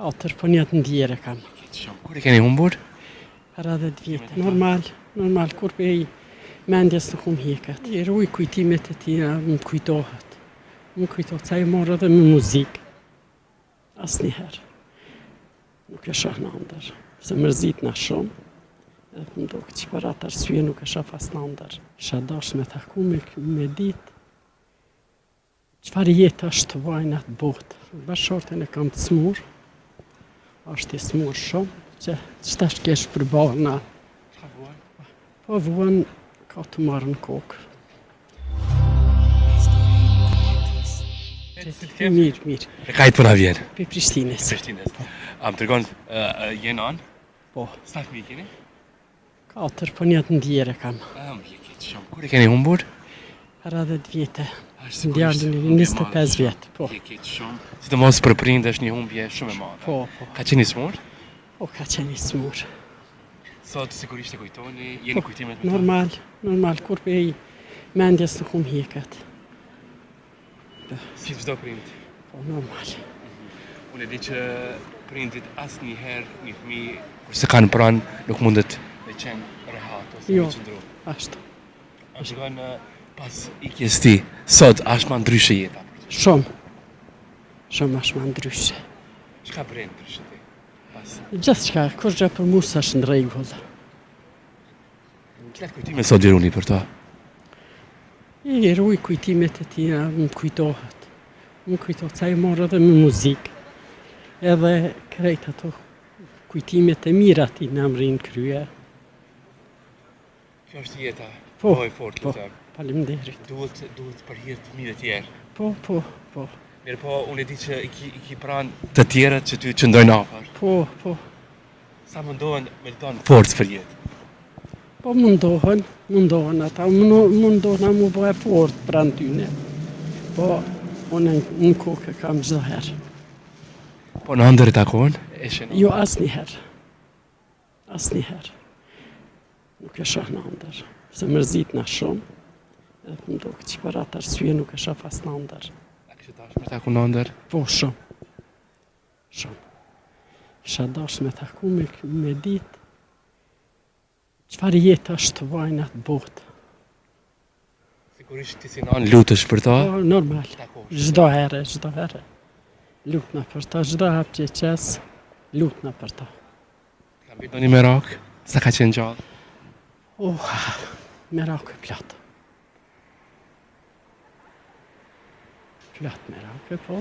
Katër, po një të ndjere kam. Kur e keni humbur? Para 10 vjetë. Normal, kur për i mendjes në kum hiket. I ruj kujtimet e tina, më kujtohet. Më kujtohet, sa i morë edhe me muzikë. Asnjëherë. Nuk e shoh në ndër, se mërzit në shumë. Edhe më duke që për atë arsye nuk e shoh as në ndër. Isha dash me taku me ditë. Qëfar jetë është të vajnë atë botë. Bashortin e kam të smur. Është i smur shumë, që qëtash kesh për barna. Po vuan ka të marrë në kokë. Mirë. E kajtë për avjen? Për Prishtines. Am të rgon, jenë anë? Po. Sa fëmijë keni? 4, po një të ndjere kam. Më jetë shumë. Kur e keni humbur? Para 10 vjetë. Djallën 25 vjetë, po. Si të mos për prindë është një humbje shumë e madhe. Po. Ka qenë i smur? Po, ka qenë i smur. Sot sigurisht e kujtoni, jeni kujtimet me ta? Normal, kur për i mendjes në kum hiket. Si çdo prind. Po, normal. Unë e di që prindit asnjëherë një fëmijë kur se kanë pranë nuk mundet me qenë rehat ose me qëndru. Ashtu. A shikon pas ikjes ti, sot është më ndryshe jeta për ty? Shumë është më ndryshe. Çka bën ndryshe ti? Gjithçka, kur gjë për mua është në rregull. Çfarë kujtime sot djeruni për ta? I ruj kujtimet e tina, më kujtohet. Më kujtohet, sa i morë edhe me muzikë. Edhe krejt ato kujtimet e mira ti në amrin krye. Kjo është jeta. Po, e fortë, po. Faleminderit. Duhet për hir të fëmijëve të tjerë. Po. Mirë po, unë e di që i ki pranë të tjerët që ty qëndrojnë afër. Po. Sa mundohen me të tonë forcë për jetë? Po mundohen ata, mundohen a mu bëhe fort pranë tyne. Po, unë në kokë kam çdo herë. Po në ndër e takon? Jo, asnjëherë. Nuk e shoh në ndër, se mërzit në shumë. Edhe më duke që për atë arsye nuk e shoh as në ndër. A kështë dash me taku në ndër? Po, shumë. Isha dash me taku me ditë. Qëfar jetë është të vajnë atë botë. Sigurisht ti si në lutësh për ta? Po, normal. Çdo herë. Lutna për ta, çdo hap që qes, lutna për ta. Ka mbi ndonjë merak? Sa ka qenë gjallë? Merak e plot. Plot merak e po.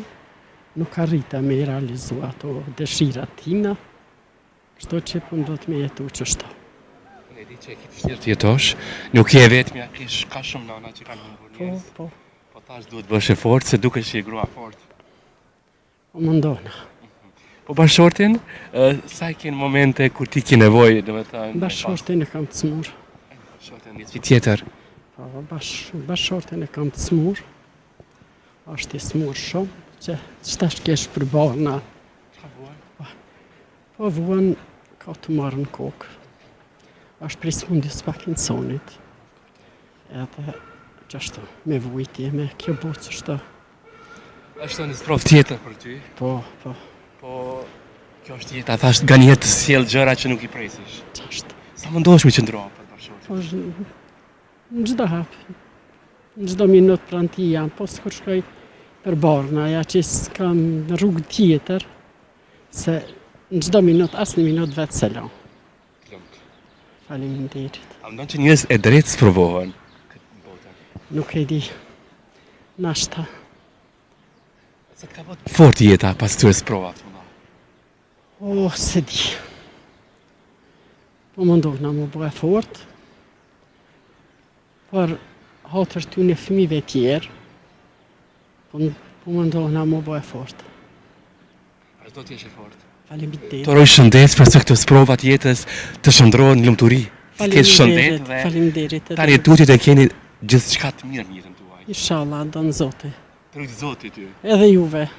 Nuk arrita me i realizu ato dëshirat tina. Kështu që po do të me jetu qështu. Unë e di që e ki vështirë të jetosh, nuk je vetmja, kish ka shumë nana që kanë humbur njerëz. Po. Po tash duhet bësh e fortë, se duke që je grua fort. Po mundohna. Po bashortin, sa i kënë momente kur ti ki nevojë, dhe me ta... Bashortin e kam të smur. Bashortin një që tjetër. Po, bashortin e kam të smur. Është i smur shumë, që qëtash kesh për barna. Qa vuan? Po vuan ka të marrë në kokë. Është prej smundjes Parkinsonit. Edhe qështu, me vujtje, me kjo botë qështu. është një sprov tjetër për ty? Po. Po, kjo është jeta, thasht nga një jetë të sjellë gjëra që nuk i presish. Qashtu. Sa mundohesh me qëndru për bashortin? Po, në çdo hap. Në çdo minutë pranë ti jam, po s'kur shkoj për barna, ja që s'kam rrugë tjetër, se në çdo minutë, asnjë minutë vetë selam. Faleminderit. A mendon që njerëz e drejtë sprovohen këtë botën? Nuk e di. Nashta. Se të ka bot fort jeta pas këtyre sprovat. Se di. Po mundohna mu bëhe fort, por hatër ty në fëmijëve tjerë, po mundohna mu bëhe fort. A do t'jesh e fort? Faleminderit. Të roj shëndet për se këto sprovat jetës të shëndrohen në lumturi. Kesh shëndet dhe Faleminderit. tani tutje të keni gjithçka të mirë në jetën tuaj. Inshallah, don Zoti. Tërujt Zoti ty. Edhe juve.